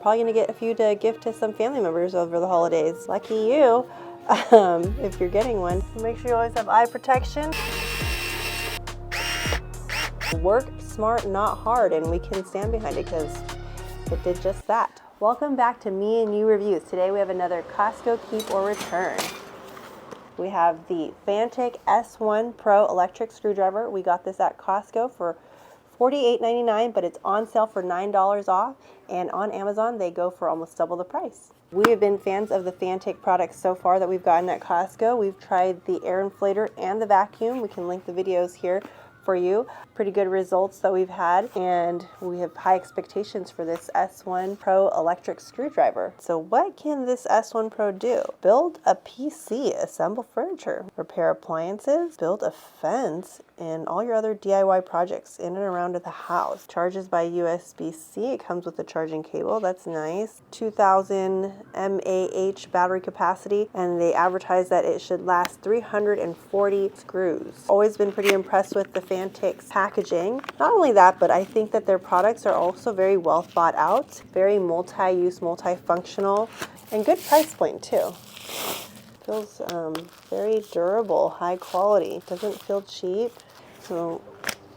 Probably gonna get a few to gift to some family members over the holidays. Lucky you, if you're getting one. Make sure you always have eye protection. Work smart, not hard, and we can stand behind it because it did just that. Welcome back to Me and You Reviews. Today we have another Costco Keep or Return. We have the Fanttik S1 Pro electric screwdriver. We got this at Costco for $48.99, but it's on sale for $9 off, and on Amazon they go for almost double the price. We have been fans of the Fanttik products so far that we've gotten at Costco. We've tried the air inflator and the vacuum. We can link the videos here for you. Pretty good results that we've had, and we have high expectations for this S1 Pro electric screwdriver. So what can this S1 Pro do? Build a PC, assemble furniture, repair appliances, build a fence, and all your other DIY projects in and around the house. Charges by USB-C. It comes with a charging cable. That's nice. 2000 mAh battery capacity, and they advertise that it should last 340 screws. Always been pretty impressed with the Fanttik's packaging. Not only that, but I think that their products are also very well thought out, very multi-use, multifunctional, and good price point too. Feels very durable, high quality. Doesn't feel cheap. So,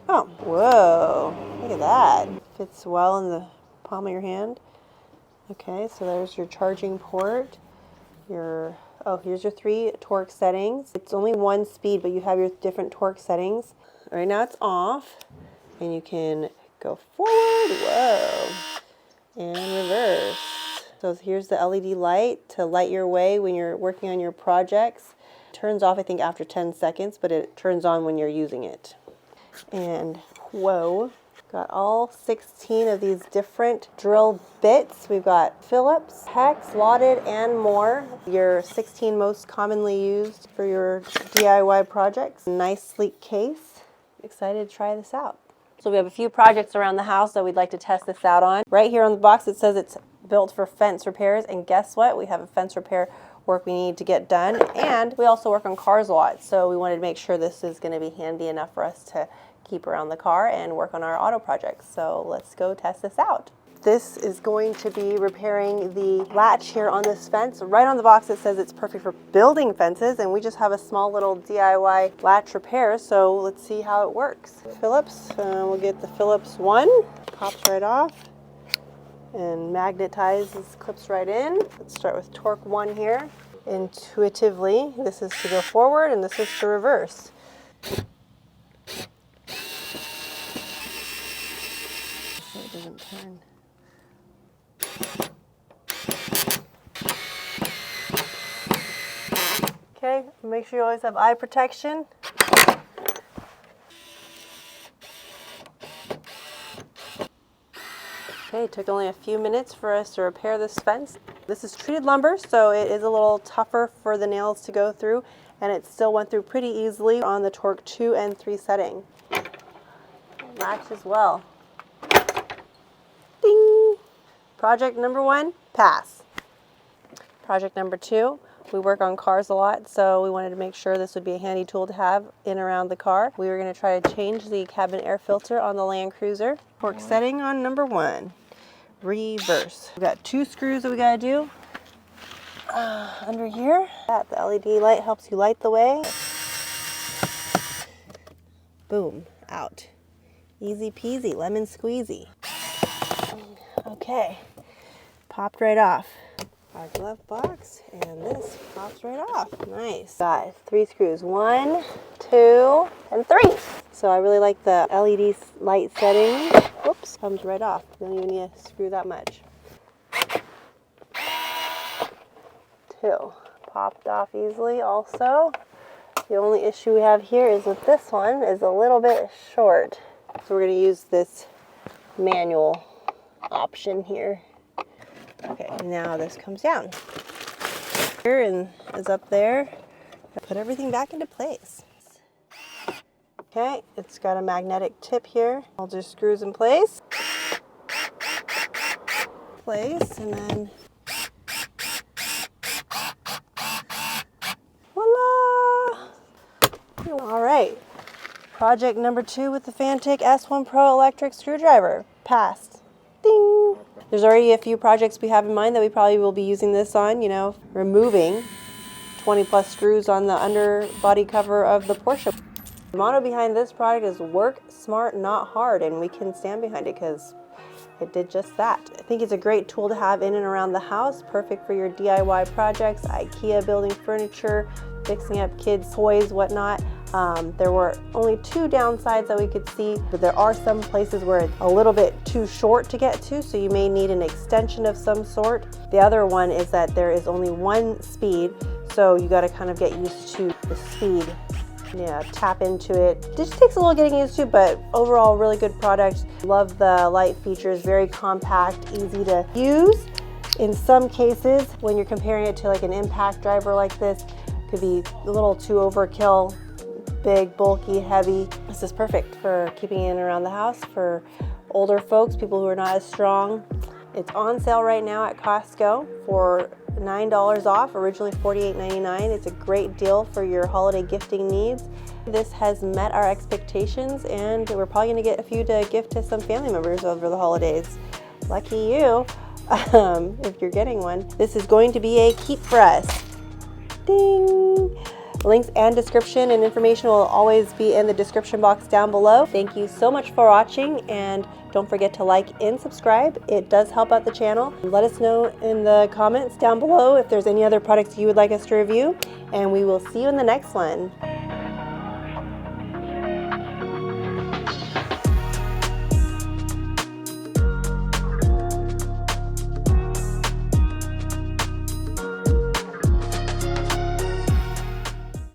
oh, whoa, look at that. Fits well in the palm of your hand. Okay, so there's your charging port. Here's your 3 torque settings. It's only 1 speed, but you have your different torque settings. Right now it's off, and you can go forward, whoa, and reverse. So here's the LED light to light your way when you're working on your projects. It turns off, I think, after 10 seconds, but it turns on when you're using it. And whoa, got all 16 of these different drill bits. We've got Phillips, hex, slotted, and more. Your 16 most commonly used for your DIY projects. Nice sleek case. Excited to try this out. So we have a few projects around the house that we'd like to test this out on. Right here on the box it says it's built for fence repairs, and guess what? We have a fence repair work we need to get done, and we also work on cars a lot, so we wanted to make sure this is going to be handy enough for us to keep around the car and work on our auto projects. So let's go test this out. This is going to be repairing the latch here on this fence. Right on the box it says it's perfect for building fences, and we just have a small little DIY latch repair, so let's see how it works. Phillips, we'll get the Phillips 1, pops right off and magnetizes, clips right in. Let's start with torque 1 here. Intuitively, this is to go forward and this is to reverse. So it doesn't turn. Okay, make sure you always have eye protection. Okay, it took only a few minutes for us to repair this fence. This is treated lumber, so it is a little tougher for the nails to go through, and it still went through pretty easily on the torque 2 and 3 setting. Latch as well. Ding! Project number 1, pass. Project number 2, we work on cars a lot, so we wanted to make sure this would be a handy tool to have in around the car. We were going to try to change the cabin air filter on the Land Cruiser. Torque setting on number 1. Reverse. We've got 2 screws that we got to do. Under here, the LED light helps you light the way. Boom, out. Easy peasy, lemon squeezy. Okay, popped right off. Our glove box, and this pops right off. Nice. Got 3 screws, 1, 2, and 3. So I really like the LED light setting. Whoops, comes right off. You don't even need to screw that much. 2, popped off easily also. The only issue we have here is with this one is a little bit short. So we're going to use this manual option here. Okay, now this comes down. Here and is up there. Put everything back into place. Okay, it's got a magnetic tip here. I'll just screws in place. And then voila! All right, project number 2 with the Fanttik S1 Pro electric screwdriver. Passed. Ding! There's already a few projects we have in mind that we probably will be using this on, you know, removing 20 plus screws on the underbody cover of the Porsche. The motto behind this product is work smart, not hard, and we can stand behind it because it did just that. I think it's a great tool to have in and around the house, perfect for your DIY projects, IKEA building furniture, fixing up kids' toys, whatnot. There were only 2 downsides that we could see, but there are some places where it's a little bit too short to get to, so you may need an extension of some sort. The other one is that there is only 1 speed, so you got to kind of get used to the speed. Yeah, tap into it. It just takes a little getting used to, but overall really good product. Love the light features, very compact, easy to use. In some cases, when you're comparing it to like an impact driver like this, could be a little too overkill, big, bulky, heavy. This is perfect for keeping it in and around the house for older folks, people who are not as strong. It's on sale right now at Costco for $9 off, originally $48.99. It's a great deal for your holiday gifting needs. This has met our expectations, and we're probably going to get a few to gift to some family members over the holidays. Lucky you, if you're getting one. This is going to be a keep for us. Ding! Links and description and information will always be in the description box down below. Thank you so much for watching, and don't forget to like and subscribe. It does help out the channel. Let us know in the comments down below if there's any other products you would like us to review, and we will see you in the next one.